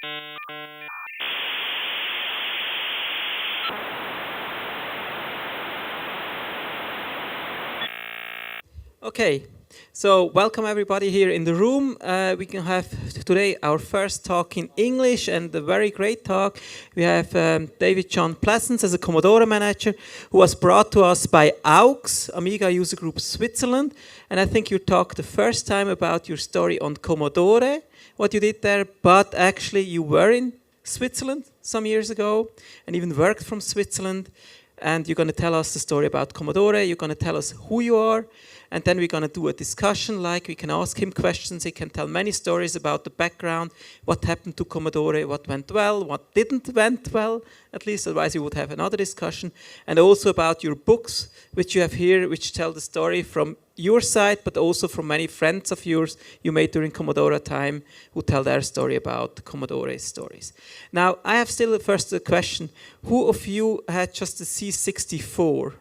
Okay, so welcome everybody here in the room. We can have today our first talk in English, and a very great talk. We have David John Pleasance as a Commodore manager, who was brought to us by AUX, Amiga User Group Switzerland. And I think you talked the first time about your story on Commodore, what you did there, but actually you were in Switzerland some years ago and even worked from Switzerland. And you're going to tell us the story about Commodore, you're going to tell us who you are, and then we're going to do a discussion, like we can ask him questions, he can tell many stories about the background, what happened to Commodore, what went well, what didn't went well, at least, otherwise we would have another discussion, and also about your books, which you have here, which tell the story from your side, but also from many friends of yours you made during Commodore time, who tell their story about Commodore stories. Now, I have still first a question. Who of you had just the C64?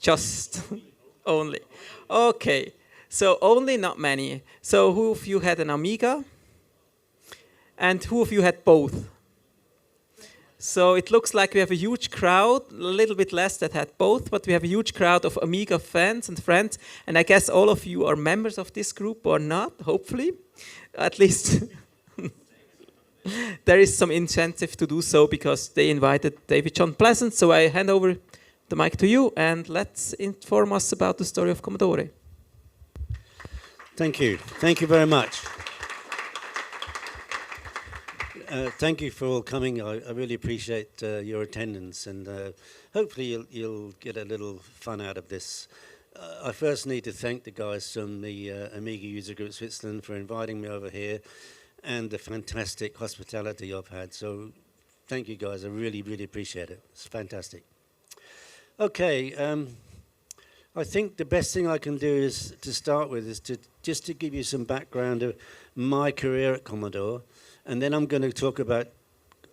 Just only. Okay, so only, not many. So who of you had an Amiga? And who of you had both? So it looks like we have a huge crowd, a little bit less that had both, but we have a huge crowd of Amiga fans and friends. And I guess all of you are members of this group or not, hopefully. At least there is some incentive to do so because they invited David John Pleasance. So I hand over the mic to you, and let's inform us about the story of Commodore. Thank you. Thank you very much. Thank you for all coming. I really appreciate your attendance, and hopefully you'll get a little fun out of this. I first need to thank the guys from the Amiga User Group Switzerland for inviting me over here, and the fantastic hospitality I've had. So thank you guys. I really, really appreciate it. It's fantastic. Okay, I think the best thing I can do is to start with is just to give you some background of my career at Commodore, and then I'm going to talk about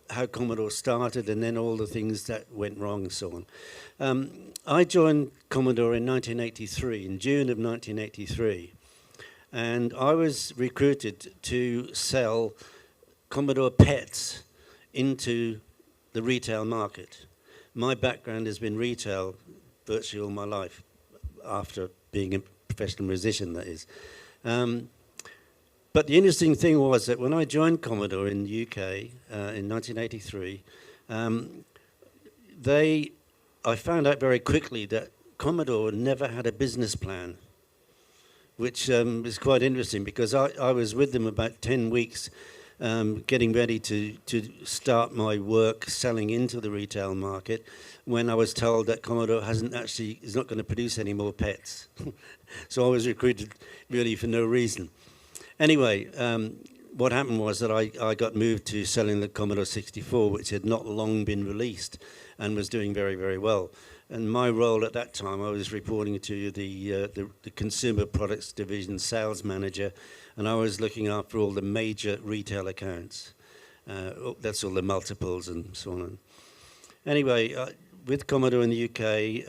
how Commodore started and then all the things that went wrong and so on. I joined Commodore in 1983, in June of 1983, and I was recruited to sell Commodore PETs into the retail market. My background has been retail virtually all my life, after being a professional musician, that is. But the interesting thing was that when I joined Commodore in the UK in 1983, I found out very quickly that Commodore never had a business plan, which is quite interesting because I was with them about 10 weeks getting ready to start my work selling into the retail market when I was told that Commodore is not going to produce any more PETs. So I was recruited really for no reason. Anyway, what happened was that I got moved to selling the Commodore 64, which had not long been released and was doing very, very well. And my role at that time, I was reporting to the Consumer Products Division sales manager, and I was looking after all the major retail accounts. That's all the multiples and so on. Anyway, with Commodore in the UK,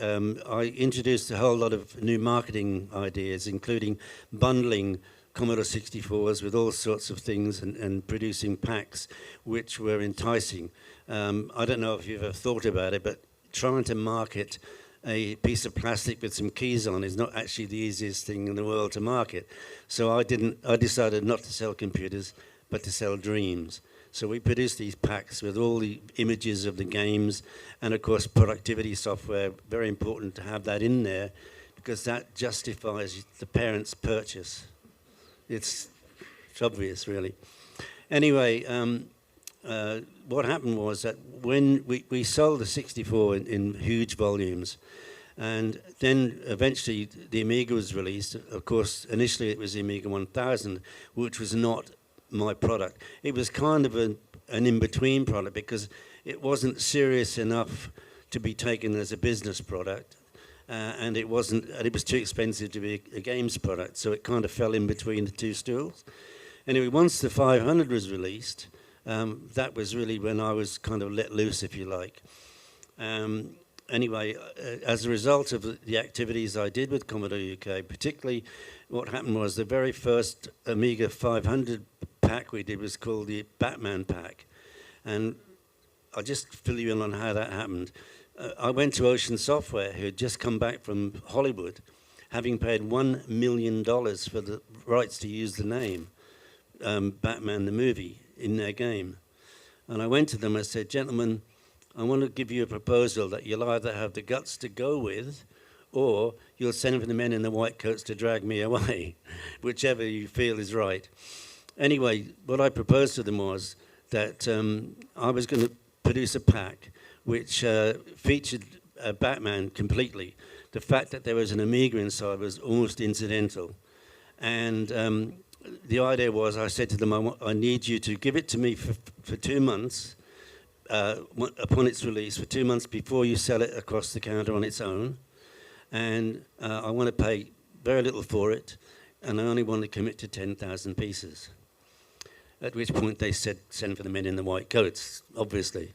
I introduced a whole lot of new marketing ideas, including bundling Commodore 64s with all sorts of things and producing packs which were enticing. I don't know if you've ever thought about it, but trying to market a piece of plastic with some keys on is not actually the easiest thing in the world to market. So I decided not to sell computers, but to sell dreams. So we produced these packs with all the images of the games and, of course, productivity software. Very important to have that in there because that justifies the parent's purchase. It's obvious, really. Anyway, what happened was that when we sold the 64 in huge volumes, and then eventually the Amiga was released. Of course, initially it was the Amiga 1000, which was not my product. It was kind of an in-between product because it wasn't serious enough to be taken as a business product, and it was too expensive to be a games product, so it kind of fell in between the two stools. Anyway, once the 500 was released, that was really when I was kind of let loose, if you like. Anyway, as a result of the activities I did with Commodore UK, particularly what happened was the very first Amiga 500 pack we did was called the Batman pack. And I'll just fill you in on how that happened. I went to Ocean Software, who had just come back from Hollywood, having paid $1 million for the rights to use the name Batman the movie in their game. And I went to them and said, gentlemen, I want to give you a proposal that you'll either have the guts to go with, or you'll send for the men in the white coats to drag me away, whichever you feel is right. Anyway, what I proposed to them was that I was going to produce a pack which featured Batman completely. The fact that there was an Amiga inside was almost incidental. And the idea was, I said to them, I need you to give it to me for 2 months, upon its release, for 2 months before you sell it across the counter on its own. And I want to pay very little for it, and I only want to commit to 10,000 pieces. At which point they said, send for the men in the white coats, obviously.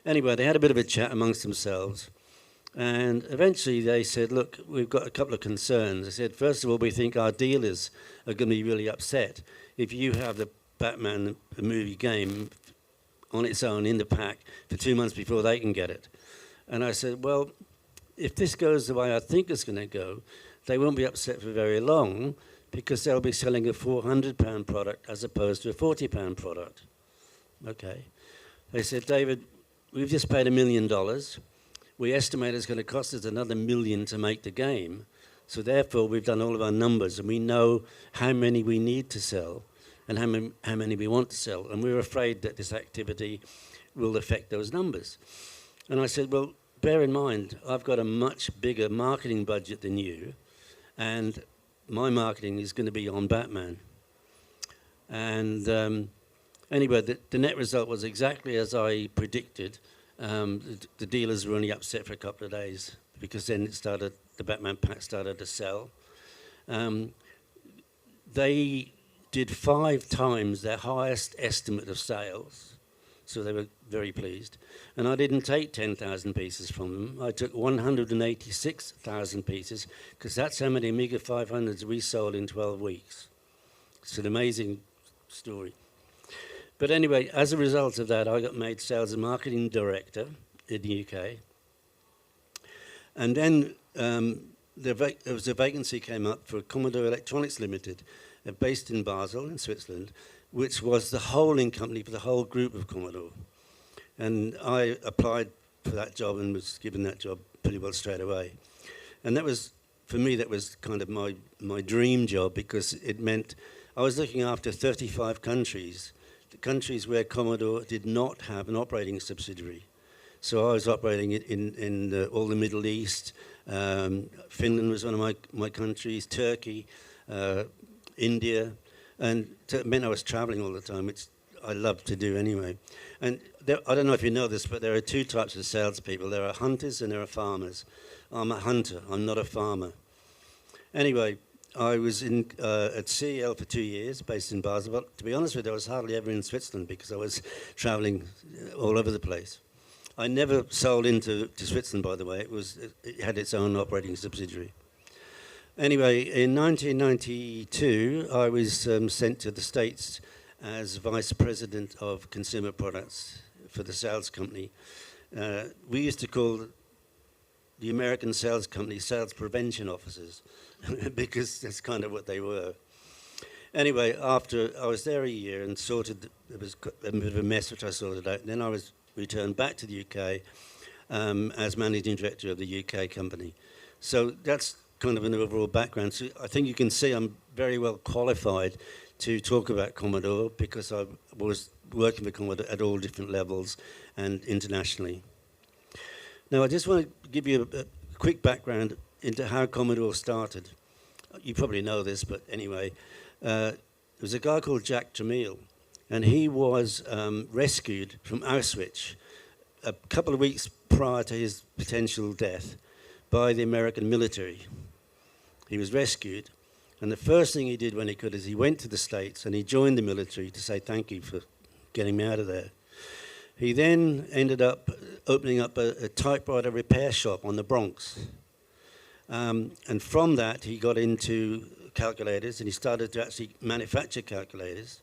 Anyway, they had a bit of a chat amongst themselves, and eventually they said, look, we've got a couple of concerns. They said, first of all, we think our dealers are going to be really upset if you have the Batman the movie game on its own in the pack for 2 months before they can get it. And I said, well, if this goes the way I think it's going to go, they won't be upset for very long, because they'll be selling a £400 product as opposed to a £40 product. Okay. They said, David, we've just paid $1 million. We estimate it's going to cost us another $1 million to make the game. So therefore, we've done all of our numbers, and we know how many we need to sell and how many we want to sell. And we're afraid that this activity will affect those numbers. And I said, well, bear in mind, I've got a much bigger marketing budget than you, and my marketing is going to be on Batman. And anyway, the net result was exactly as I predicted. The dealers were only upset for a couple of days, because then the Batman pack started to sell. They did 5 times their highest estimate of sales, so they were very pleased. And I didn't take 10,000 pieces from them. I took 186,000 pieces, because that's how many Amiga 500s we sold in 12 weeks. It's an amazing story. But anyway, as a result of that, I got made sales and marketing director in the UK. And then there was a vacancy came up for Commodore Electronics Limited, based in Basel in Switzerland, which was the holding company for the whole group of Commodore. And I applied for that job and was given that job pretty well straight away. And that was, for me, that was kind of my dream job, because it meant I was looking after 35 countries, the countries where Commodore did not have an operating subsidiary. So I was operating it in all the Middle East. Finland was one of my countries, Turkey, India, and it meant I was traveling all the time, which I love to do anyway. And I don't know if you know this, but there are 2 types of salespeople. There are hunters and there are farmers. I'm a hunter. I'm not a farmer. Anyway, I was at CEL for 2 years, based in Basel. But to be honest with you, I was hardly ever in Switzerland, because I was traveling all over the place. I never sold into Switzerland, by the way. It had its own operating subsidiary. Anyway, in 1992, I was sent to the States as Vice President of Consumer Products for the sales company. We used to call the American sales company sales prevention officers, because that's kind of what they were. Anyway, after I was there a year and it was a bit of a mess which I sorted out, and then I was returned back to the UK as Managing Director of the UK company. So that's kind of an overall background. So I think you can see I'm very well qualified to talk about Commodore, because I was working with Commodore at all different levels and internationally. Now, I just want to give you a quick background into how Commodore started. You probably know this, but anyway, there was a guy called Jack Tramiel, and he was rescued from Auschwitz a couple of weeks prior to his potential death by the American military. He was rescued, and the first thing he did when he could is he went to the States and he joined the military to say thank you for getting me out of there. He then ended up opening up a typewriter repair shop on the Bronx. And from that, he got into calculators, and he started to actually manufacture calculators.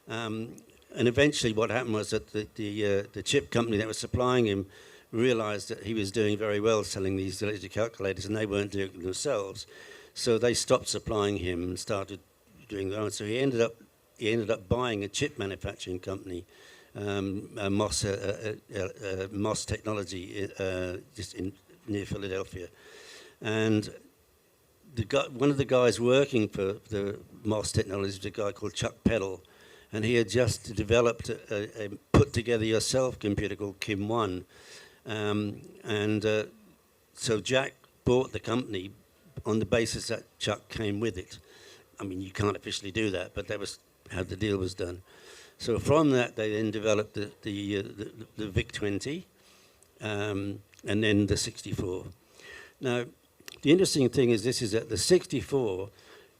And eventually what happened was that the chip company that was supplying him realized that he was doing very well selling these electric calculators, and they weren't doing it themselves. So they stopped supplying him and started doing their own. So he ended up buying a chip manufacturing company, MOS Technology, just near Philadelphia. And one of the guys working for the MOS Technology was a guy called Chuck Peddle, and he had just developed a put-together-yourself computer called Kim 1. So Jack bought the company on the basis that Chuck came with it. I mean, you can't officially do that, but that was how the deal was done. So from that, they then developed the VIC-20 and then the 64. Now, the interesting thing is that the 64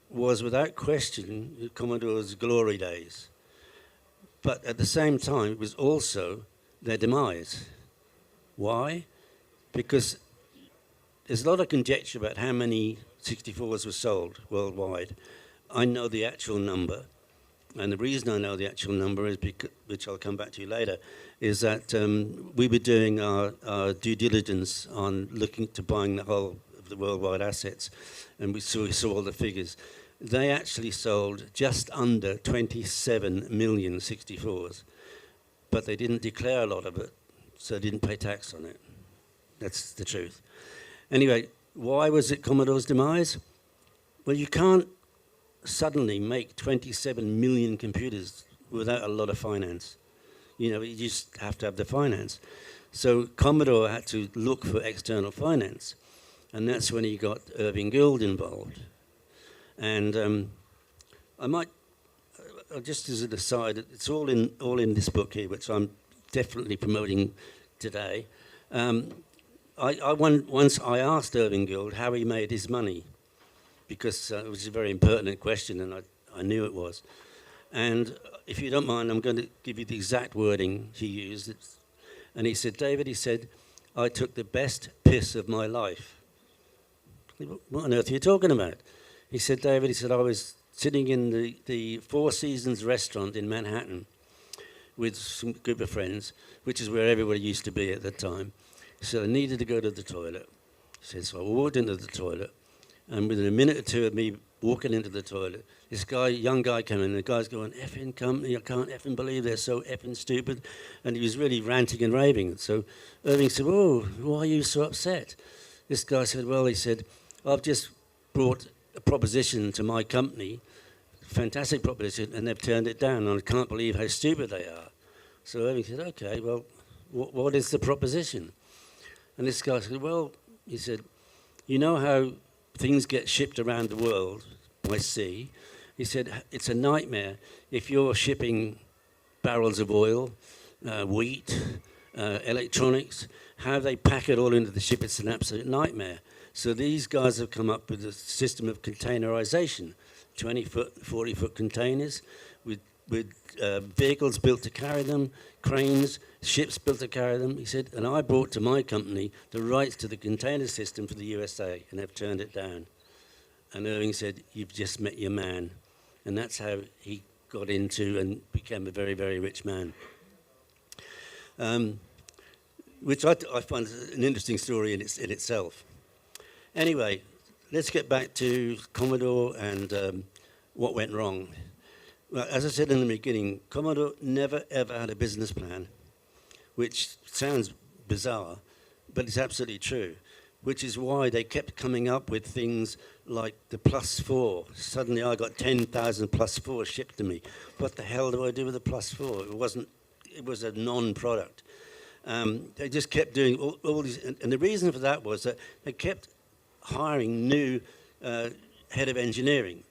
was without question Commodore's glory days. But at the same time, it was also their demise. Why? Because there's a lot of conjecture about how many 64s were sold worldwide. I know the actual number, and the reason I know the actual number is because, which I'll come back to later, is that we were doing our due diligence on looking to buying the whole of the worldwide assets, and we saw all the figures. They actually sold just under 27 million 64s, but they didn't declare a lot of it, so they didn't pay tax on it. That's the truth. Anyway, why was it Commodore's demise? Well, you can't suddenly make 27 million computers without a lot of finance. You know, you just have to have the finance. So Commodore had to look for external finance, and that's when he got Irving Gould involved. And I might, just as an aside, it's all in this book here, which I'm definitely promoting today. Once I asked Irving Gould how he made his money, because it was a very impertinent question, and I knew it was. And if you don't mind, I'm going to give you the exact wording he used. And he said, David, he said, I took the best piss of my life. What on earth are you talking about? He said, David, he said, I was sitting in the Four Seasons restaurant in Manhattan with some group of friends, which is where everybody used to be at the time. So I needed to go to the toilet. He said, so I walked into the toilet, and within a minute or two of me walking into the toilet, this young guy came in, and the guy's going, effing company, I can't effing believe they're so effing stupid. And he was really ranting and raving. So Irving said, oh, why are you so upset? This guy said, well, he said, I've just brought a proposition to my company, fantastic proposition, and they've turned it down, and I can't believe how stupid they are. So Irving said, okay, well, what is the proposition? And this guy said, well, he said, you know how things get shipped around the world by sea? He said, it's a nightmare if you're shipping barrels of oil, wheat, electronics, how they pack it all into the ship, it's an absolute nightmare. So these guys have come up with a system of containerization, 20-foot, 40-foot containers with vehicles built to carry them, cranes, ships built to carry them. He said, and I brought to my company the rights to the container system for the USA, and they've turned it down. And Irving said, you've just met your man. And that's how he got into and became a very, very rich man. Which I find an interesting story in itself. Anyway, let's get back to Commodore and what went wrong. Well, as I said in the beginning, Commodore never ever had a business plan, which sounds bizarre, but it's absolutely true, which is why they kept coming up with things like the +4. Suddenly I got 10,000 +4 shipped to me. What the hell do I do with a +4? It was a non-product. They just kept doing all these, and the reason for that was that they kept hiring new head of engineering.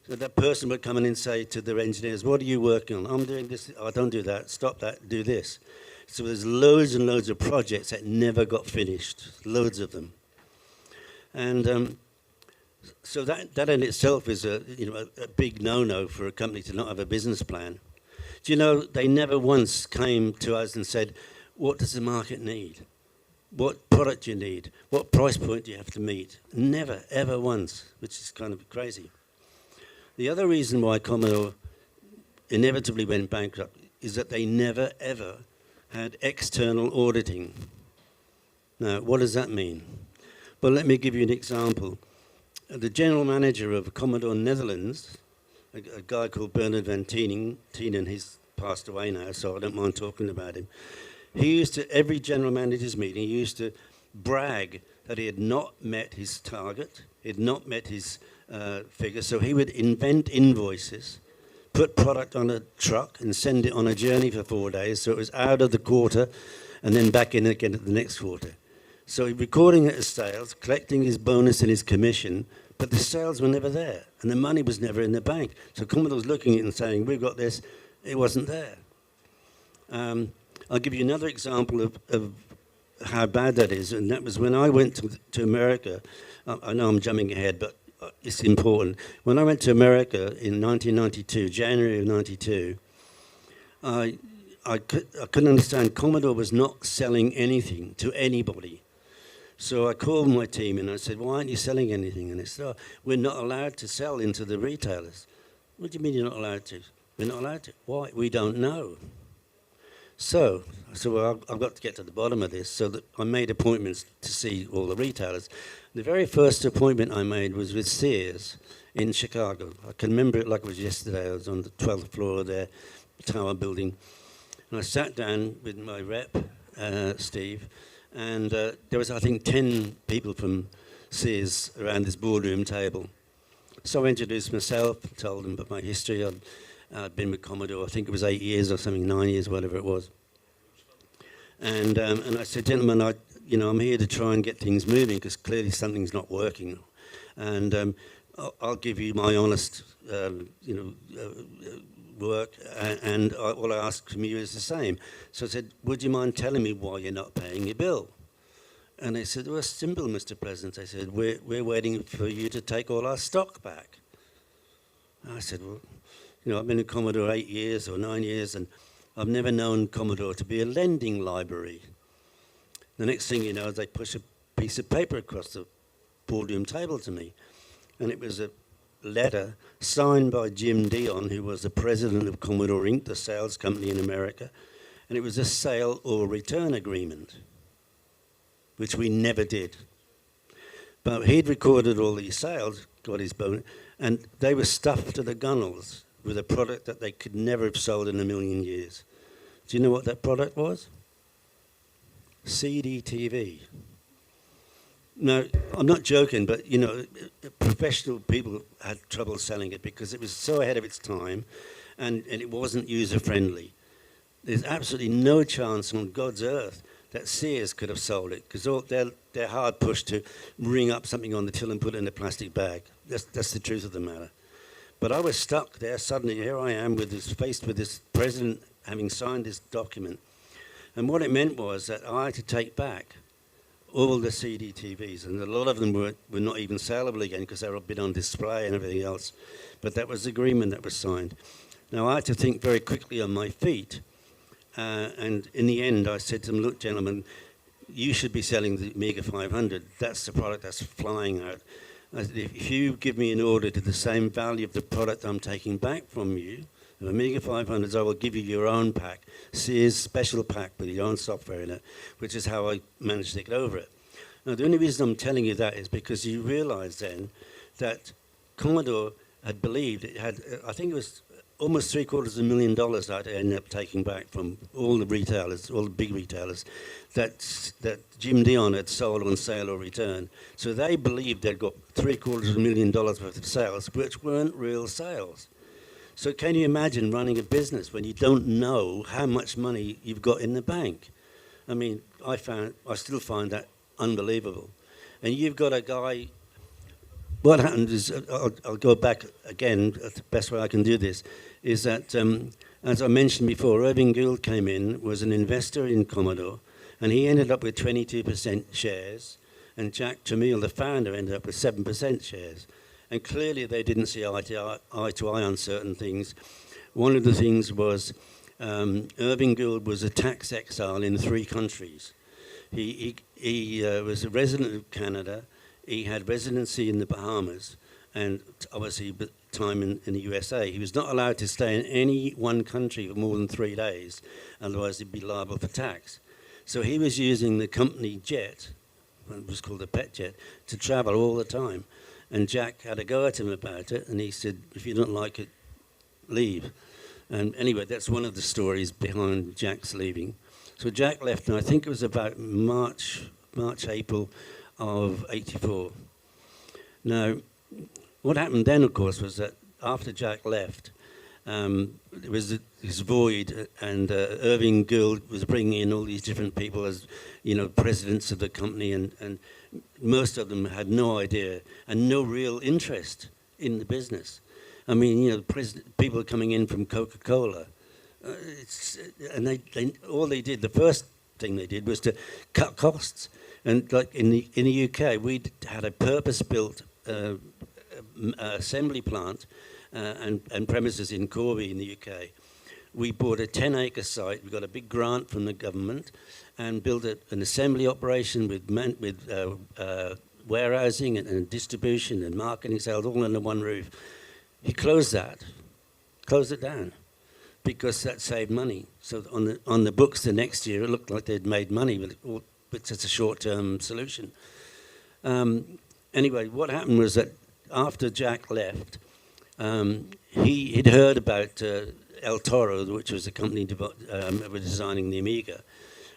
So that person would come in and say to their engineers, what are you working on? I'm doing this. Oh, don't do that. Stop that. Do this. So there's loads and loads of projects that never got finished, loads of them. And so that in itself is a big no-no for a company to not have a business plan. Do you know, they never once came to us and said, what does the market need? What product do you need? What price point do you have to meet? Never, ever once, which is kind of crazy. The other reason why Commodore inevitably went bankrupt is that they never, ever had external auditing. Now, what does that mean? Well, let me give you an example. The general manager of Commodore Netherlands, a guy called Bernard van Tienen, he's passed away now, so I don't mind talking about him. He used to, every general manager's meeting, he used to brag that he had not met his target, he had not met his figure, so he would invent invoices, put product on a truck and send it on a journey for 4 days, so it was out of the quarter and then back in again at the next quarter. So he's recording it as sales, collecting his bonus and his commission, but the sales were never there, and the money was never in the bank. So Commodore's looking at it and saying, we've got this, it wasn't there. I'll give you another example of how bad that is, and that was when I went to America. I know I'm jumping ahead, but it's important. When I went to America in 1992, January of 92, I couldn't understand. Commodore was not selling anything to anybody. So I called my team and I said, why aren't you selling anything? And they said, oh, we're not allowed to sell into the retailers. What do you mean you're not allowed to? We're not allowed to. Why? We don't know. So I said, well, I've got to get to the bottom of this. So that I made appointments to see all the retailers. The very first appointment I made was with Sears in Chicago. I can remember it like it was yesterday. I was on the 12th floor of their tower building. And I sat down with my rep, Steve, and there was, I think, 10 people from Sears around this boardroom table. So I introduced myself, told them about my history. I'd been with Commodore, I think it was 8 years or something, 9 years, whatever it was. And I said, gentlemen, I'm here to try and get things moving because clearly something's not working. And I'll give you my honest, work, and all I ask from you is the same. So I said, would you mind telling me why you're not paying your bill? And they said, well, it's simple, Mr. President. I said, we're waiting for you to take all our stock back. And I said, well, I've been at Commodore 8 years or 9 years, and I've never known Commodore to be a lending library. The next thing you know, they push a piece of paper across the boardroom table to me, and it was a letter signed by Jim Dion, who was the president of Commodore Inc., the sales company in America, and it was a sale or return agreement, which we never did. But he'd recorded all these sales, got his bonus, and they were stuffed to the gunnels with a product that they could never have sold in a million years. Do you know what that product was? CD-TV. No, I'm not joking, but, professional people had trouble selling it because it was so ahead of its time and it wasn't user-friendly. There's absolutely no chance on God's earth that Sears could have sold it because they're hard pushed to ring up something on the till and put it in a plastic bag. That's the truth of the matter. But I was stuck there. Suddenly, here I am faced with this president having signed this document. And what it meant was that I had to take back all the CD TVs, and a lot of them were not even saleable again because they were a bit on display and everything else. But that was the agreement that was signed. Now, I had to think very quickly on my feet, and in the end, I said to them, look, gentlemen, you should be selling the Amiga 500. That's the product that's flying out. I said, if you give me an order to the same value of the product I'm taking back from you, the Amiga 500s, I will give you your own pack, Sears special pack with your own software in it, which is how I managed to get over it. Now, the only reason I'm telling you that is because you realize then that Commodore had believed it had, I think it was almost $750,000 that I ended up taking back from all the retailers, all the big retailers, that Jim Dion had sold on sale or return. So they believed they'd got $750,000 worth of sales, which weren't real sales. So can you imagine running a business when you don't know how much money you've got in the bank? I mean, I still find that unbelievable. And you've got a guy, what happened is, I'll go back again, the best way I can do this, is that, as I mentioned before, Irving Gould came in, was an investor in Commodore, and he ended up with 22% shares, and Jack Tramiel, the founder, ended up with 7% shares. And clearly they didn't see eye to eye on certain things. One of the things was Irving Gould was a tax exile in 3 countries. He was a resident of Canada. He had residency in the Bahamas. And obviously time in the USA. He was not allowed to stay in any one country for more than 3 days, otherwise he'd be liable for tax. So he was using the company jet, it was called a pet jet, to travel all the time. And Jack had a go at him about it, and he said, if you don't like it, leave. And anyway, that's one of the stories behind Jack's leaving. So Jack left, and I think it was about March, April of '84. Now, what happened then, of course, was that after Jack left, there was this void, and Irving Gould was bringing in all these different people as, presidents of the company, and most of them had no idea and no real interest in the business. I mean, people coming in from Coca-Cola, and the first thing they did was to cut costs. And like in the UK, we had a purpose-built assembly plant and premises in Corby in the UK. We bought a 10-acre site. We got a big grant from the government and built an assembly operation with warehousing and distribution and marketing, sales all under one roof. He closed it down, because that saved money. So on the books the next year, it looked like they'd made money, but it's just a short-term solution. Anyway, what happened was that after Jack left, he'd heard about El Toro, which was a company were designing the Amiga.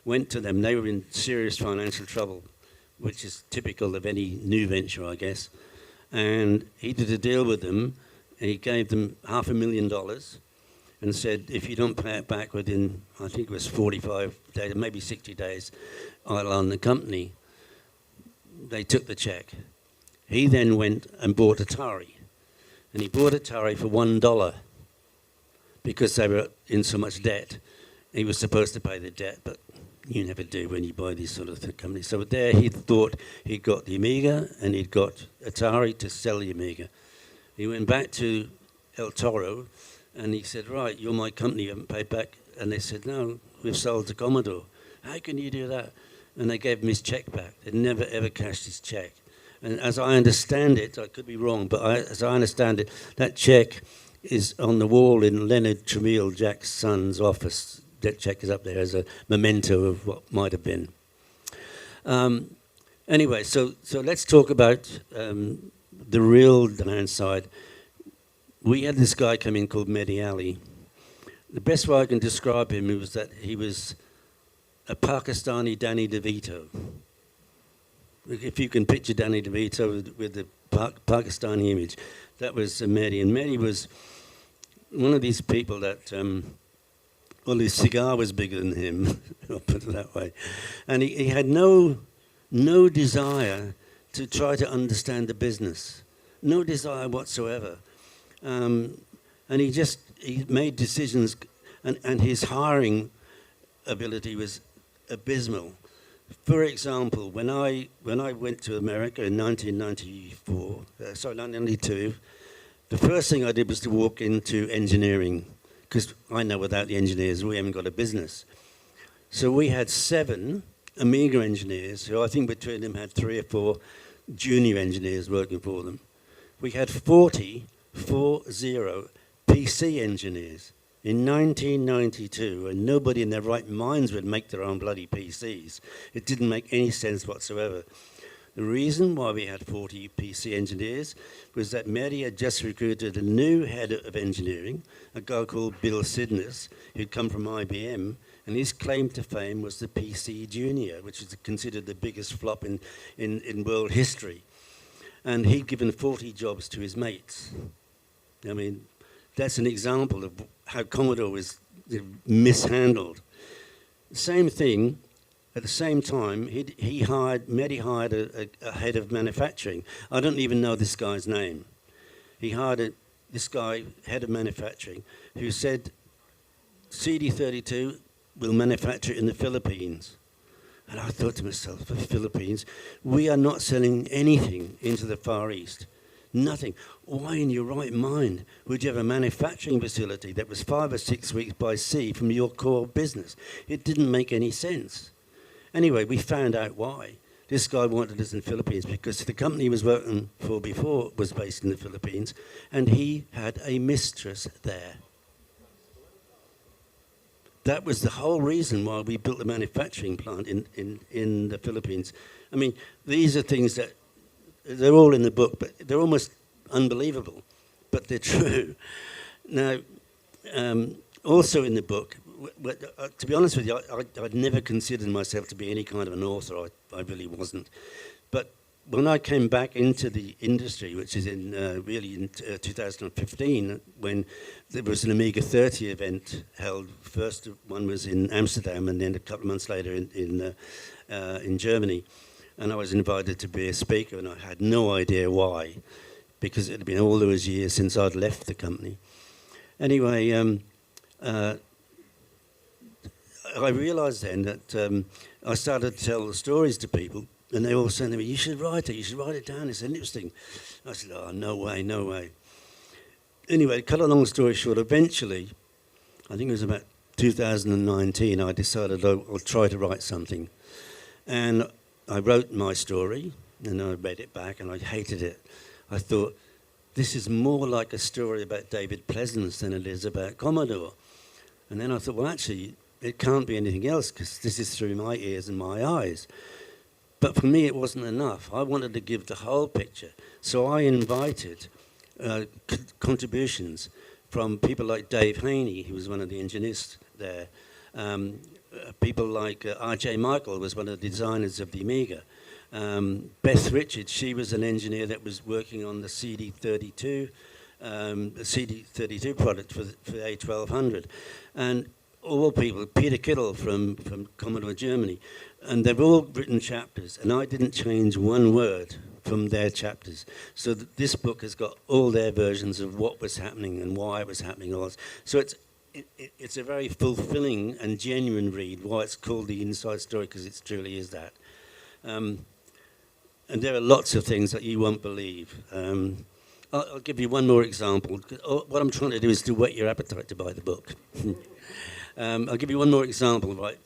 Went to them. They were in serious financial trouble, which is typical of any new venture, I guess. And he did a deal with them, and he gave them $500,000 and said, if you don't pay it back within, I think it was 45 days, maybe 60 days, I'll own the company. They took the check. He then went and bought Atari. And he bought Atari for $1 because they were in so much debt. He was supposed to pay the debt, but you never do when you buy these sort of companies. So there he thought he'd got the Amiga and he'd got Atari to sell the Amiga. He went back to El Toro and he said, right, you're my company, you haven't paid back. And they said, no, we've sold to Commodore. How can you do that? And they gave him his check back. They never, ever cashed his check. And as I understand it, I could be wrong, but as I understand it, that check is on the wall in Leonard Tramiel, Jack's son's office. That check is up there as a memento of what might have been. Anyway, so let's talk about the real downside. We had this guy come in called Mehdi Ali. The best way I can describe him was that he was a Pakistani Danny DeVito. If you can picture Danny DeVito with the Pakistani image, that was Mehdi. And Mehdi was one of these people that, well, his cigar was bigger than him, I'll put it that way. And he had no desire to try to understand the business, no desire whatsoever. And he made decisions, and his hiring ability was abysmal. For example, when I went to America in 1992, the first thing I did was to walk into engineering, because I know without the engineers we haven't got a business. So we had 7 Amiga engineers, who I think between them had 3 or 4 junior engineers working for them. We had 40 PC engineers in 1992, and nobody in their right minds would make their own bloody PCs. It didn't make any sense whatsoever. The reason why we had 40 PC engineers was that Mehdi had just recruited a new head of engineering, a guy called Bill Sidness, who'd come from IBM, and his claim to fame was the PC Junior, which is considered the biggest flop in world history. And he'd given 40 jobs to his mates. I mean, that's an example of how Commodore was mishandled. Same thing, at the same time, Mehdi hired a head of manufacturing. I don't even know this guy's name. He hired this guy, head of manufacturing, who said, CD32 will manufacture in the Philippines. And I thought to myself, the Philippines, we are not selling anything into the Far East. Nothing. Why in your right mind would you have a manufacturing facility that was 5 or 6 weeks by sea from your core business? It didn't make any sense. Anyway, we found out why. this guy wanted us in the Philippines because the company he was working for before was based in the Philippines, and he had a mistress there. That was the whole reason why we built the manufacturing plant in the Philippines. I mean, these are things that, they're all in the book, but they're almost unbelievable, but they're true. Now, also in the book, to be honest with you, I'd never considered myself to be any kind of an author. I really wasn't. But when I came back into the industry, which is really in 2015, when there was an Amiga 30 event held, first one was in Amsterdam, and then a couple of months later in Germany, and I was invited to be a speaker, and I had no idea why, because it had been all those years since I'd left the company. Anyway, I realized then that I started to tell the stories to people, and they all said to me, you should write it down, it's interesting. I said, oh, no way, no way. Anyway, to cut a long story short, eventually, I think it was about 2019, I decided I'll try to write something. And I wrote my story, and I read it back, and I hated it. I thought, this is more like a story about David Pleasance than it is about Commodore. And then I thought, well, actually, it can't be anything else, because this is through my ears and my eyes. But for me, it wasn't enough. I wanted to give the whole picture. So I invited contributions from people like Dave Haney, who was one of the engineers there. People like R.J. Michael was one of the designers of the Amiga. Beth Richards, she was an engineer that was working on the CD32, product for the A1200. And all people, Peter Kittle from Commodore Germany, and they've all written chapters, and I didn't change one word from their chapters. So this book has got all their versions of what was happening and why it was happening. So it's a very fulfilling and genuine read, why it's called The Inside Story, because it truly is that. And there are lots of things that you won't believe. I'll give you one more example. What I'm trying to do is to whet your appetite to buy the book. I'll give you one more example, right?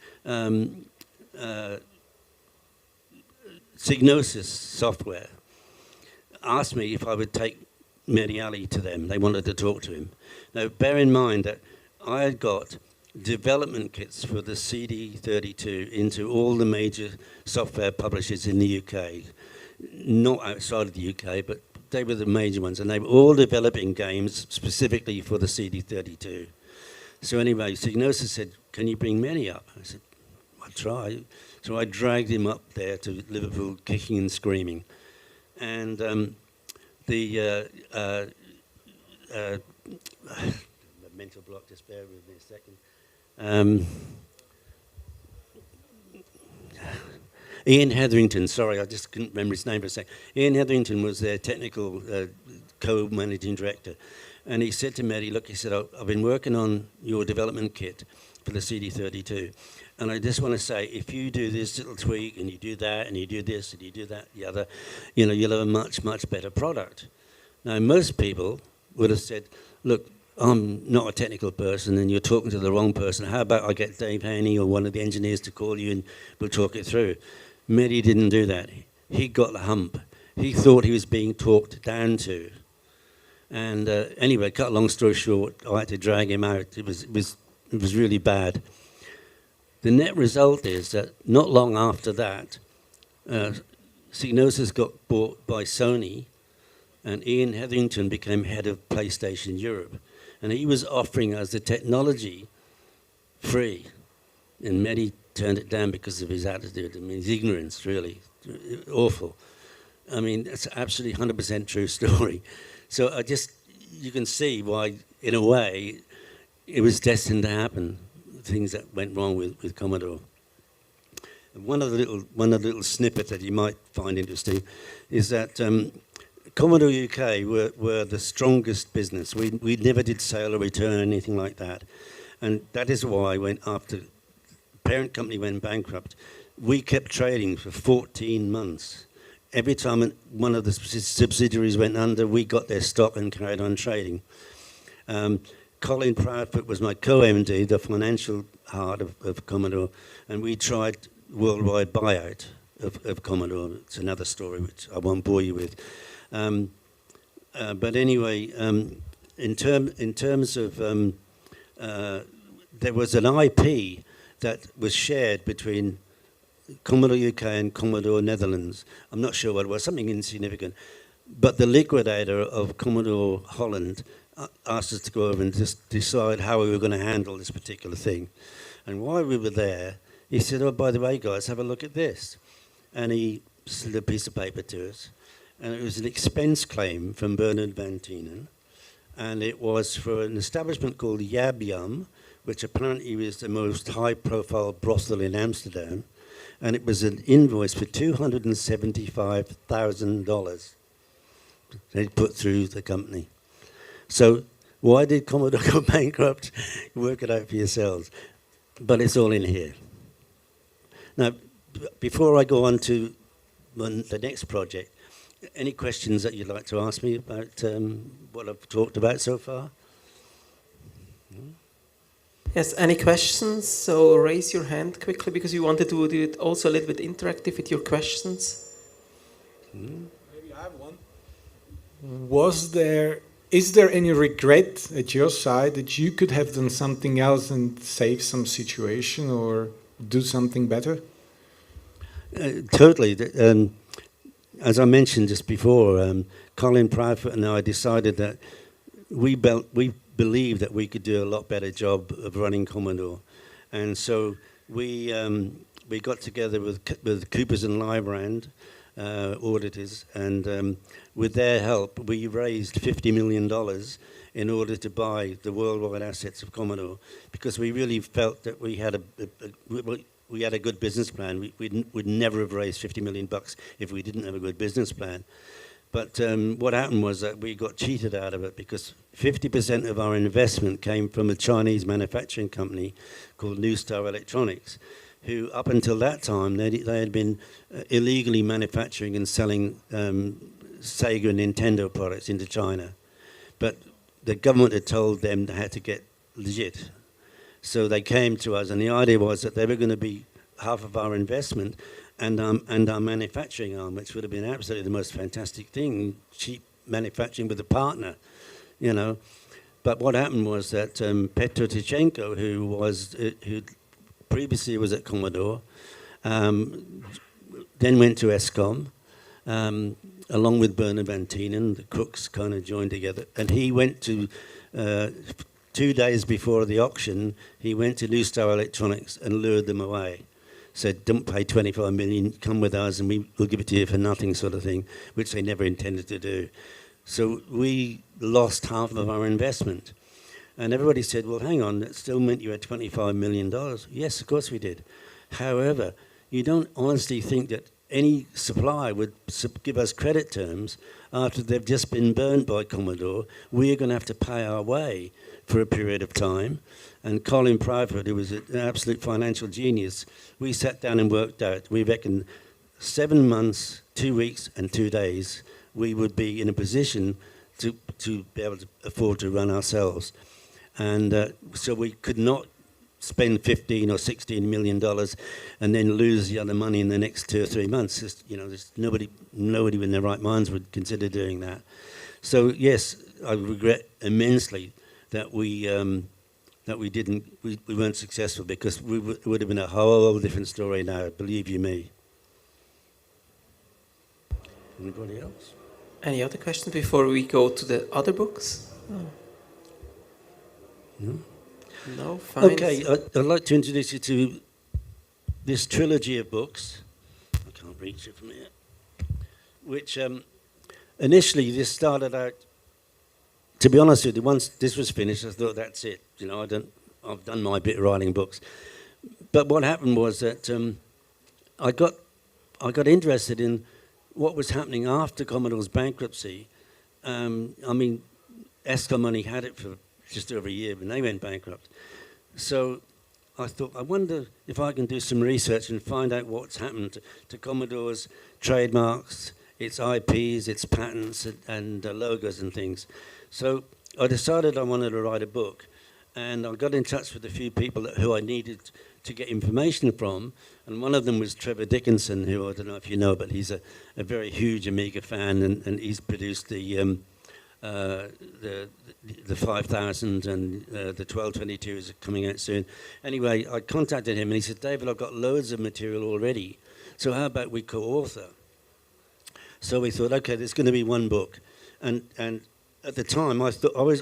Signosis software asked me if I would take Mehdi Ali to them. They wanted to talk to him. Now, bear in mind that I had got development kits for the CD32 into all the major software publishers in the UK. Not outside of the UK, but they were the major ones, and they were all developing games specifically for the CD32. So anyway, Signosis said, can you bring Mehdi up? I said, I'll try. So I dragged him up there to Liverpool, kicking and screaming. And the mental block, just bear with me a second. Ian Hetherington, sorry, I just couldn't remember his name for a second. Ian Hetherington was their technical co-managing director. And he said to Mehdi, look, he said, I've been working on your development kit for the CD32. And I just want to say, if you do this little tweak, and you do that, and you do this, and you do that, the other, you'll have a much, much better product. Now, most people would have said, look, I'm not a technical person, and you're talking to the wrong person. How about I get Dave Haney or one of the engineers to call you, and we'll talk it through. Mehdi didn't do that. He got the hump. He thought he was being talked down to. And anyway, cut a long story short, I had to drag him out. It was really bad. The net result is that not long after that, Signosis got bought by Sony, and Ian Hetherington became head of PlayStation Europe. And he was offering us the technology free. And Mehdi turned it down because of his attitude. I mean, his ignorance, really. Awful. I mean, it's absolutely 100% true story. So you can see why, in a way, it was destined to happen, things that went wrong with Commodore. One of the little snippets that you might find interesting is that Commodore UK were the strongest business. We never did sale or return or anything like that. And that is why when after the parent company went bankrupt, we kept trading for 14 months. Every time one of the subsidiaries went under, we got their stock and carried on trading. Colin Proudfoot was my co-MD, the financial heart of Commodore, and we tried worldwide buyout. of Commodore. It's another story which I won't bore you with. But anyway, in terms of there was an IP that was shared between Commodore UK and Commodore Netherlands. I'm not sure what it was, something insignificant. But the liquidator of Commodore Holland asked us to go over and just decide how we were going to handle this particular thing. And while we were there, he said, oh, by the way, guys, have a look at this. And he slid a piece of paper to us. And it was an expense claim from Bernard Van Tienen. And it was for an establishment called Yab Yum, which apparently was the most high-profile brothel in Amsterdam. And it was an invoice for $275,000 they'd put through the company. So why did Commodore go bankrupt? Work it out for yourselves. But it's all in here. Now, before I go on to the next project, any questions that you'd like to ask me about what I've talked about so far? Yes, any questions? So raise your hand quickly because we wanted to do it also a little bit interactive with your questions. Maybe I have one. Is there any regret at your side that you could have done something else and save some situation or do something better? Totally. As I mentioned just before, Colin Proudfoot and I decided that we believed that we could do a lot better job of running Commodore. And so we got together with Coopers and Lybrand auditors, and with their help, we raised $50 million in order to buy the worldwide assets of Commodore, because we really felt that we had a good business plan. We'd never have raised $50 million if we didn't have a good business plan. But what happened was that we got cheated out of it, because 50% of our investment came from a Chinese manufacturing company called New Star Electronics, who up until that time, they had been illegally manufacturing and selling Sega and Nintendo products into China. But the government had told them they had to get legit. So they came to us, and the idea was that they were going to be half of our investment and our manufacturing arm, which would have been absolutely the most fantastic thing, cheap manufacturing with a partner, you know. But what happened was that Petro Tichenko, who previously was at Commodore, then went to ESCOM, along with Bernard Van Tienen. The crooks kind of joined together, and he went to 2 days before the auction, he went to New Star Electronics and lured them away. Said, don't pay 25 million, come with us and we'll give it to you for nothing, sort of thing, which they never intended to do. So we lost half of our investment. And everybody said, well, hang on, that still meant you had $25 million. Yes, of course we did. However, you don't honestly think that any supplier would give us credit terms after they've just been burned by Commodore. We're going to have to pay our way for a period of time. And Colin Proudfoot, who was an absolute financial genius, we sat down and worked out, we reckon 7 months, 2 weeks and 2 days, we would be in a position to be able to afford to run ourselves. And so we could not spend $15 or $16 million and then lose the other money in the next 2 or 3 months. Just, you know, there's nobody in their right minds would consider doing that. So yes, I regret immensely that we weren't successful, because it would have been a whole different story now, believe you me. Anybody else? Any other questions before we go to the other books? No? No, fine. Okay, I'd like to introduce you to this trilogy of books. I can't reach it from here. Which initially this started out, to be honest with you, once this was finished, I thought that's it. You know, I've done my bit of writing books. But what happened was that I got interested in what was happening after Commodore's bankruptcy. I mean, ESCOM only had it for just over a year when they went bankrupt. So I thought, I wonder if I can do some research and find out what's happened to Commodore's trademarks, its IPs, its patents, and logos and things. So I decided I wanted to write a book. And I got in touch with a few people who I needed to get information from, and one of them was Trevor Dickinson, who I don't know if you know, but he's a very huge Amiga fan, and he's produced the 5000 and the 1222 is coming out soon. Anyway, I contacted him and he said, David, I've got loads of material already, so how about we co-author? So we thought, okay, there's going to be one book. And at the time, I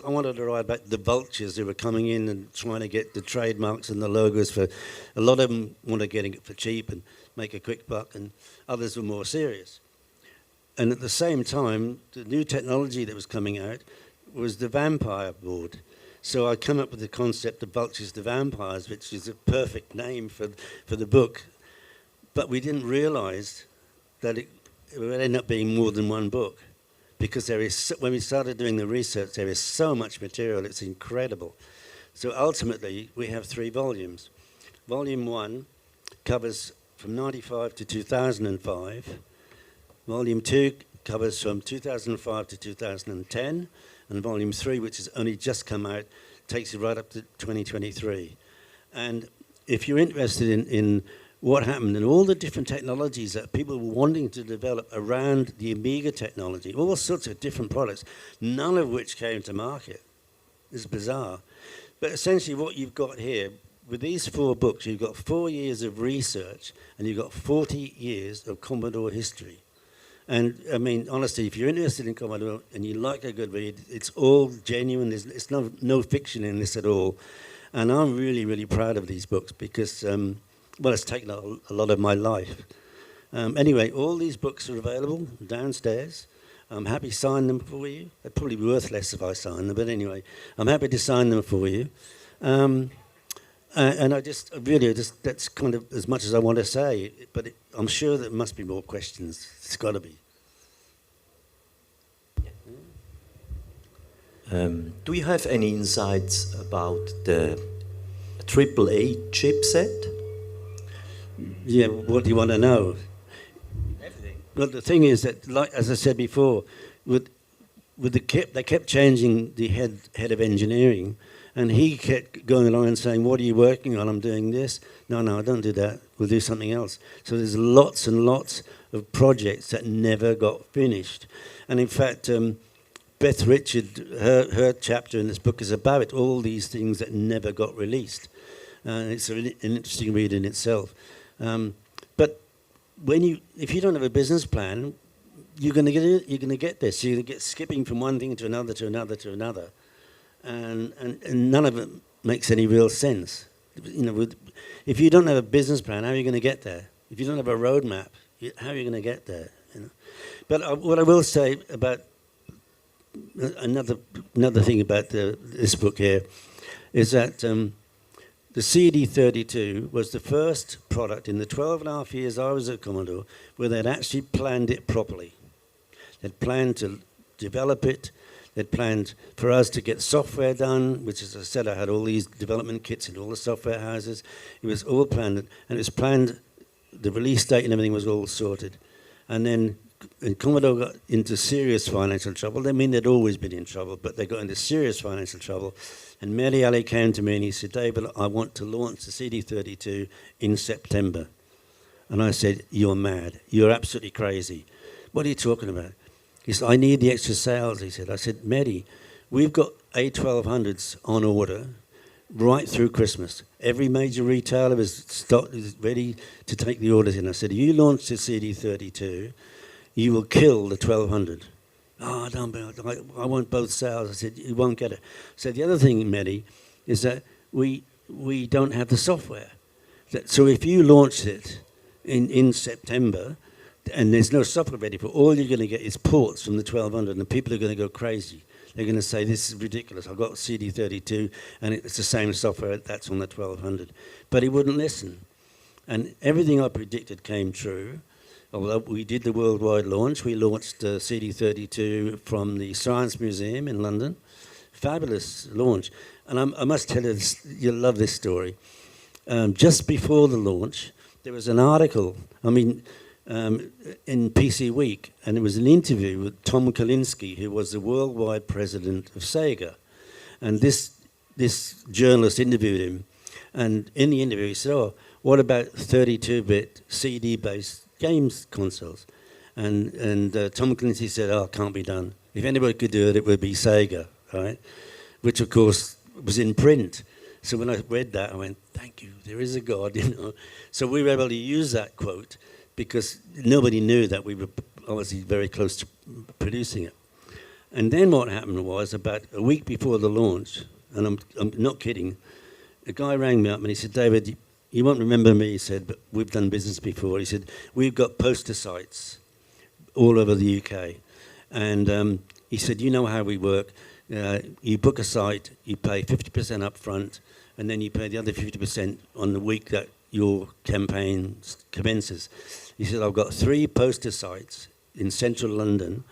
wanted to write about the vultures who were coming in and trying to get the trademarks and the logos for, a lot of them wanted getting it for cheap and make a quick buck, and others were more serious. And at the same time, the new technology that was coming out was the vampire board. So I come up with the concept of Vultures to Vampires, which is a perfect name for the book. But we didn't realize that it would end up being more than one book. Because when we started doing the research, there is so much material, it's incredible. So ultimately, we have 3 volumes. Volume 1 covers from 95 to 2005. Volume 2 covers from 2005 to 2010, and Volume 3, which has only just come out, takes you right up to 2023. And if you're interested in what happened and all the different technologies that people were wanting to develop around the Amiga technology, all sorts of different products, none of which came to market. It's bizarre. But essentially what you've got here, with these 4 books, you've got 4 years of research and you've got 40 years of Commodore history. And I mean, honestly, if you're interested in Commodore and you like a good read, it's all genuine. There's no fiction in this at all. And I'm really, really proud of these books because, well, it's taken a lot of my life. Anyway, all these books are available downstairs. I'm happy to sign them for you. They're probably worth less if I sign them, but anyway, I'm happy to sign them for you. And that's kind of as much as I want to say, but I'm sure there must be more questions. It's got to be. Do you have any insights about the AAA chipset? Yeah, what do you want to know? Everything. Well, the thing is that, like as I said before, they kept changing the head of engineering. And he kept going along and saying, what are you working on? I'm doing this. No, don't do that. We'll do something else. So there's lots and lots of projects that never got finished. And in fact, Beth Richard, her chapter in this book is about all these things that never got released. And it's an interesting read in itself. But if you don't have a business plan, you're going to get this. You're going to get skipping from one thing to another, to another, to another. And none of it makes any real sense. You know, if you don't have a business plan, how are you going to get there? If you don't have a roadmap, how are you going to get there? You know? But what I will say about another thing about this book here is that the CD32 was the first product in the 12 and a half years I was at Commodore where they'd actually planned it properly. They'd planned to develop it. They'd planned for us to get software done, which, as I said, I had all these development kits in all the software houses. It was all planned, and it was planned, the release date and everything was all sorted. And then Commodore got into serious financial trouble. I mean, they'd always been in trouble, but they got into serious financial trouble. And Mehdi Ali came to me and he said, David, I want to launch the CD32 in September. And I said, you're mad. You're absolutely crazy. What are you talking about? He said, I need the extra sales, he said. I said, Mehdi, we've got A1200s on order right through Christmas. Every major retailer is ready to take the orders in. I said, if you launch the CD32, you will kill the 1200. Oh, I want both sales. I said, you won't get it. So the other thing, Mehdi, is that we don't have the software. So if you launch it in September, and there's no software ready for, all you're going to get is ports from the 1200, and people are going to go crazy. They're going to say, this is ridiculous. I've got CD32, and it's the same software that's on the 1200. But he wouldn't listen. And everything I predicted came true. Although we did the worldwide launch, we launched CD32 from the Science Museum in London. Fabulous launch. And I must tell you, you'll love this story. Just before the launch, there was an article, in PC Week, and it was an interview with Tom Kalinske, who was the worldwide president of Sega. And this this journalist interviewed him, and in the interview he said, "Oh, what about 32-bit CD-based games consoles?" And Tom Clancy said, "Oh, it can't be done. If anybody could do it, it would be Sega, right?" Which, of course, was in print. So when I read that, I went, "Thank you, there is a God," you know. So we were able to use that quote because nobody knew that we were obviously very close to producing it. And then what happened was, about a week before the launch, and I'm not kidding, a guy rang me up and he said, "David, you won't remember me," he said, "but we've done business before." He said, "We've got poster sites all over the UK." And he said, "You know how we work. You book a site, you pay 50% up front, and then you pay the other 50% on the week that your campaign commences." He said, "I've got 3 poster sites in central London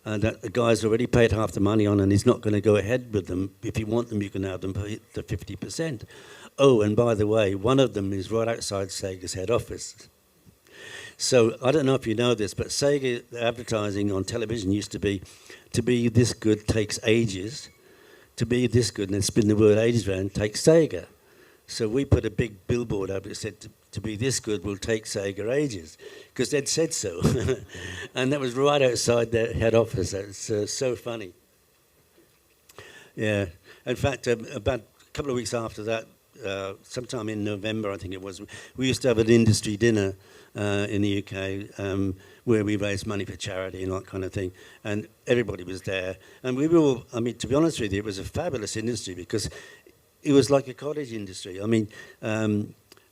that the guy's already paid half the money on, and he's not going to go ahead with them. If you want them, you can have them for the 50%. Oh, and by the way, one of them is right outside Sega's head office." So I don't know if you know this, but Sega advertising on television used to be this good takes ages. To be this good, and then spin the word ages around, takes Sega. So we put a big billboard up that said, to be this good will take Sega ages, because they'd said so. And that was right outside their head office. It's so funny. Yeah. In fact, about a couple of weeks after that, sometime in November, I think it was, we used to have an industry dinner in the UK where we raised money for charity and that kind of thing. And everybody was there. And we were all, I mean, to be honest with you, it was a fabulous industry because it was like a cottage industry. I mean,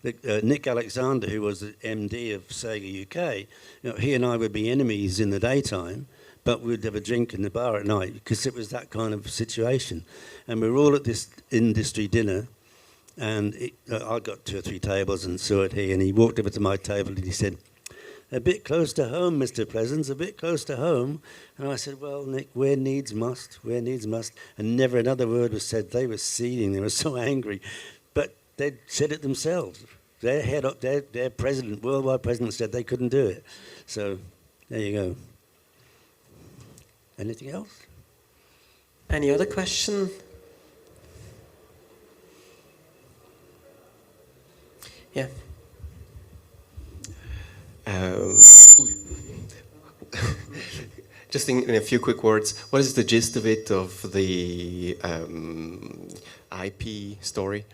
Nick Alexander, who was the MD of Sega UK, you know, he and I would be enemies in the daytime, but we'd have a drink in the bar at night because it was that kind of situation. And we were all at this industry dinner, and I got 2 or 3 tables, and so had he, and he walked over to my table and he said, "A bit close to home, Mr. Pleasance, a bit close to home." And I said, "Well, Nick, where needs must, where needs must." And never another word was said. They were seething, they were so angry. But they'd said it themselves. Their head up, their president, worldwide president, said they couldn't do it. So there you go. Anything else? Any other question? Yeah. Just in a few quick words, what is the gist of it, of the IP story?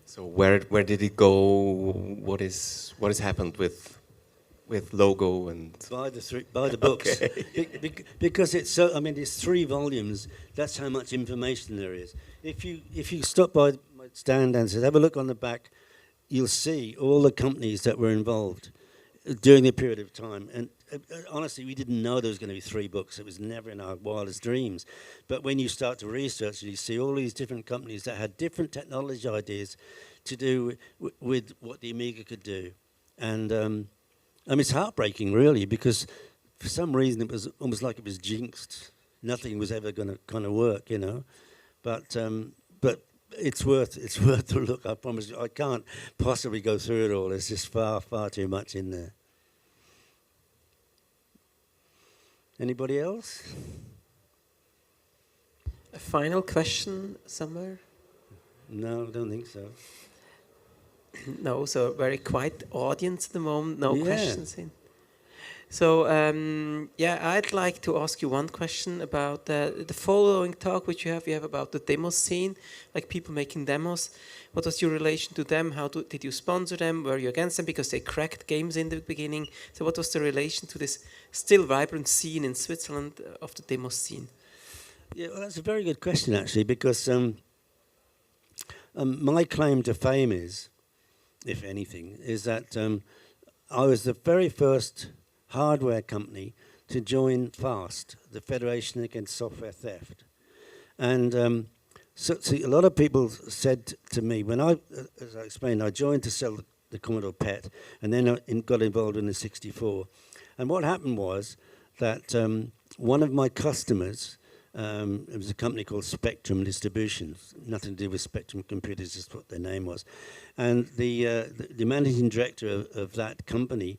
So where did it go? What has happened with logo and Buy the books. Okay. Because it's so. I mean, it's 3 volumes. That's how much information there is. If you stop by my stand and say, have a look on the back, you'll see all the companies that were involved during the period of time. And honestly, we didn't know there was going to be 3 books. It was never in our wildest dreams. But when you start to research, you see all these different companies that had different technology ideas to do with what the Amiga could do. And I mean, it's heartbreaking, really, because for some reason it was almost like it was jinxed. Nothing was ever going to kind of work, you know. But it's worth the look. I promise you, I can't possibly go through it all. There's just far too much in there. Anybody else? A final question somewhere? No, I don't think so. No, so very quiet audience at the moment. No Yeah. questions in. So yeah, I'd like to ask you one question about the following talk which you have about the demo scene, like people making demos. What was your relation to them? How did you sponsor them? Were you against them because they cracked games in the beginning? So what was the relation to this still vibrant scene in Switzerland of the demo scene? Yeah, well, that's a very good question, actually, because my claim to fame is, if anything, is that I was the very first hardware company to join FAST, the Federation Against Software Theft. And so a lot of people said to me, when as I explained, I joined to sell the Commodore PET, and then I got involved in the 64. And what happened was that one of my customers, it was a company called Spectrum Distributions, nothing to do with Spectrum Computers, just what their name was. And the managing director of that company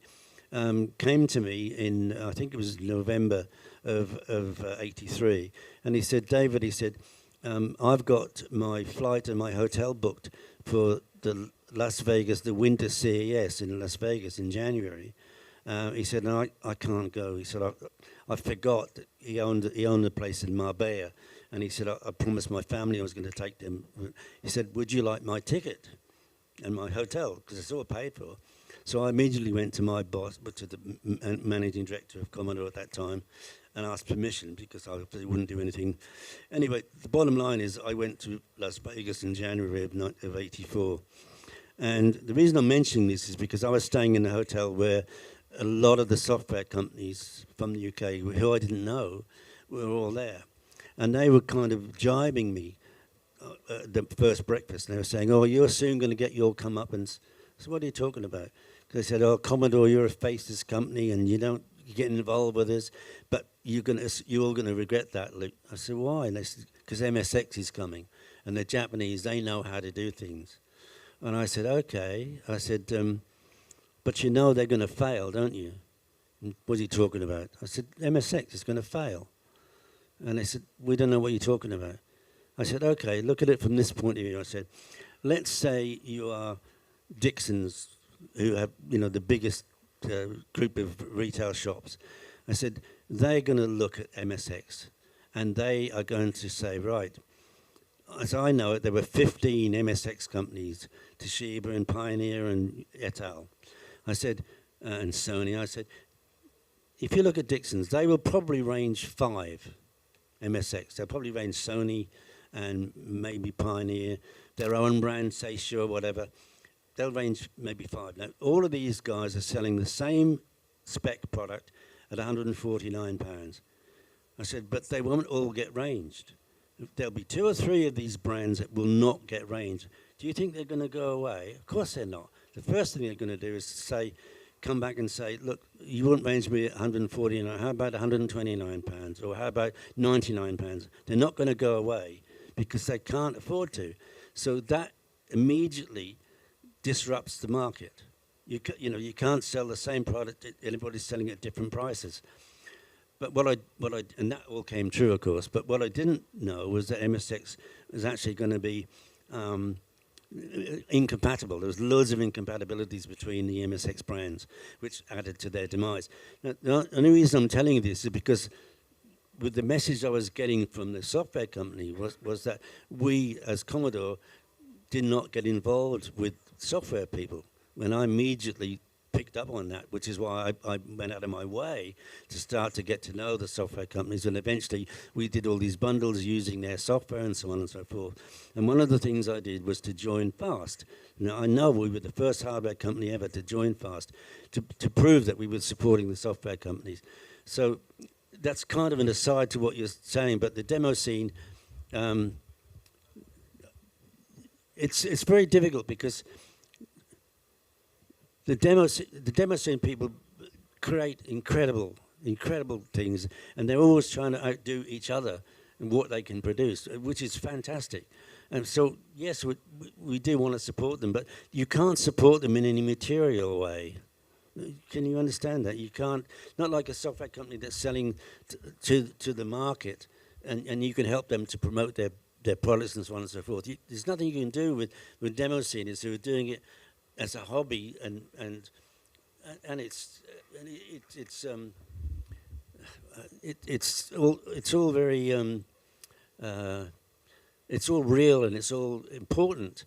came to me in, I think it was November of 83, and he said, "David," he said, I've got my flight and my hotel booked for the Las Vegas, the Winter CES in Las Vegas in January. He said, no, I can't go. He said, I forgot that he owned a place in Marbella. And he said, I promised my family I was going to take them. He said, would you like my ticket and my hotel? Because it's all paid for. So I immediately went to my boss, to the managing director of Commodore at that time, and asked permission because I obviously wouldn't do anything. Anyway, the bottom line is I went to Las Vegas in January of 84. And the reason I'm mentioning this is because I was staying in a hotel where a lot of the software companies from the UK, who I didn't know, were all there. And they were kind of jibing me at the first breakfast. And they were saying, oh, you're soon going to get your comeuppance. So what are you talking about? They said, oh, Commodore, you're a faceless company and you get involved with this, but you're all going to regret that, Luke. I said, why? And they said, because MSX is coming, and the Japanese, they know how to do things. And I said, okay. I said, but you know they're going to fail, don't you? And what are you talking about? I said, MSX is going to fail. And they said, we don't know what you're talking about. I said, okay, look at it from this point of view. I said, let's say you are Dixon's, who have, the biggest group of retail shops. I said, they're going to look at MSX and they are going to say, right, as I know it, there were 15 MSX companies, Toshiba and Pioneer and et al. I said, and Sony, I said, if you look at Dixon's, they will probably range 5 MSX. They'll probably range Sony and maybe Pioneer, their own brand, say Sure, whatever. They'll range maybe 5. Now, all of these guys are selling the same spec product at £149. I said, but they won't all get ranged. There'll be 2 or 3 of these brands that will not get ranged. Do you think they're going to go away? Of course they're not. The first thing they're going to do is say, come back and say, look, you won't range me at £149. How about £129? Or how about £99? They're not going to go away because they can't afford to. So that immediately disrupts the market. You can't sell the same product that everybody's selling at different prices. But and that all came true, of course, but what I didn't know was that MSX was actually going to be incompatible. There was loads of incompatibilities between the MSX brands, which added to their demise. Now, the only reason I'm telling you this is because with the message I was getting from the software company was that we, as Commodore, did not get involved with software people. When I immediately picked up on that, which is why I went out of my way to start to get to know the software companies, and eventually we did all these bundles using their software and so on and so forth. And one of the things I did was to join FAST. Now, I know we were the first hardware company ever to join FAST to prove that we were supporting the software companies. So that's kind of an aside to what you're saying, but the demo scene, it's very difficult because the demo scene people create incredible things, and they're always trying to outdo each other in what they can produce, which is fantastic. And so, yes, we do want to support them, but you can't support them in any material way. Can you understand that? You can't, not like a software company that's selling to the market, and you can help them to promote their products and so on and so forth. There's nothing you can do with demo sceners who are doing it as a hobby, and it's all very it's all real and it's all important,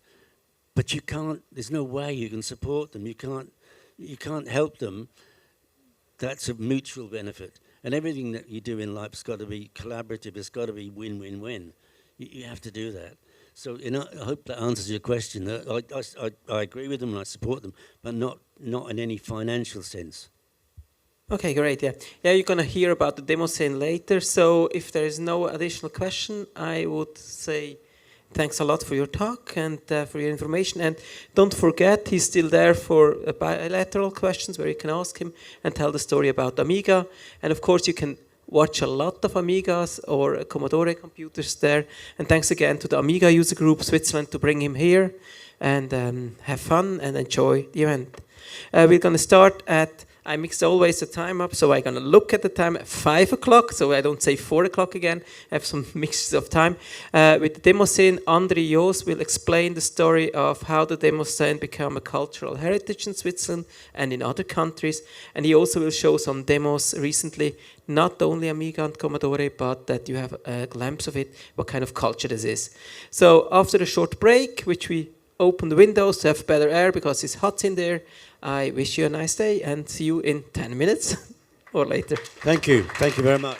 but you can't. There's no way you can support them. You can't help them. That's a mutual benefit, and everything that you do in life's got to be collaborative. It's got to be win-win-win. You have to do that. So I hope that answers your question. I agree with them and I support them, but not in any financial sense. Okay, great. Yeah, you're gonna hear about the demo scene later. So if there is no additional question, I would say thanks a lot for your talk and for your information. And don't forget, he's still there for bilateral questions where you can ask him and tell the story about Amiga. And of course, you can watch a lot of Amigas or Commodore computers there. And thanks again to the Amiga User Group Switzerland to bring him here and have fun and enjoy the event. We're going to start at I mix always the time up, so I'm gonna look at the time at 5 o'clock, so I don't say 4 o'clock again. I have some mixes of time. With the demo scene, André Joos will explain the story of how the demo scene became a cultural heritage in Switzerland and in other countries. And he also will show some demos recently, not only Amiga and Commodore, but that you have a glimpse of it, what kind of culture this is. So after a short break, which we open the windows to have better air because it's hot in there, I wish you a nice day and see you in 10 minutes or later. Thank you. Thank you very much.